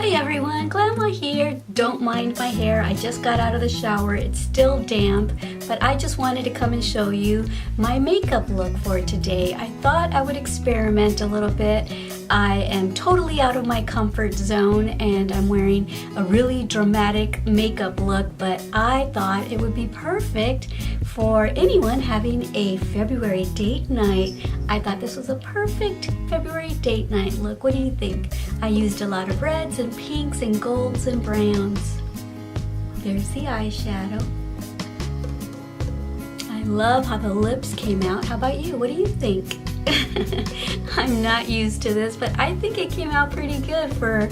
Hi everyone, Glama here. Don't mind my hair, I just got out of the shower. It's still damp, but I just wanted to come and show you my makeup look for today. I thought I would experiment a little bit. I am totally out of my comfort zone and I'm wearing a really dramatic makeup look, but I thought it would be perfect for anyone having a February date night. I thought this was a perfect February date night look. What do you think? I used a lot of reds and pinks and golds and browns. There's the eyeshadow. I love how the lips came out. How about you? What do you think? I'm not used to this, but I think it came out pretty good for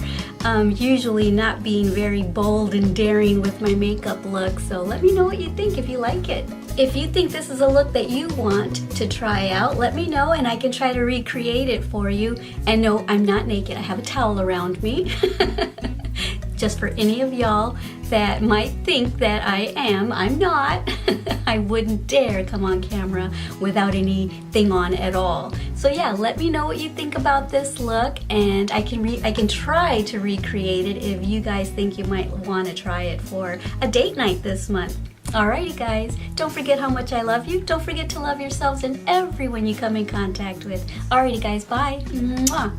usually not being very bold and daring with my makeup look. So let me know what you think if you like it. If you think this is a look that you want to try out, let me know and I can try to recreate it for you. And no, I'm not naked. I have a towel around me. Just for any of y'all that might think that I am, I'm not. I wouldn't dare come on camera without anything on at all. So yeah, let me know what you think about this look and I can try to recreate it if you guys think you might want to try it for a date night this month. Alrighty guys, don't forget how much I love you. Don't forget to love yourselves and everyone you come in contact with. Alrighty guys, bye. Mwah.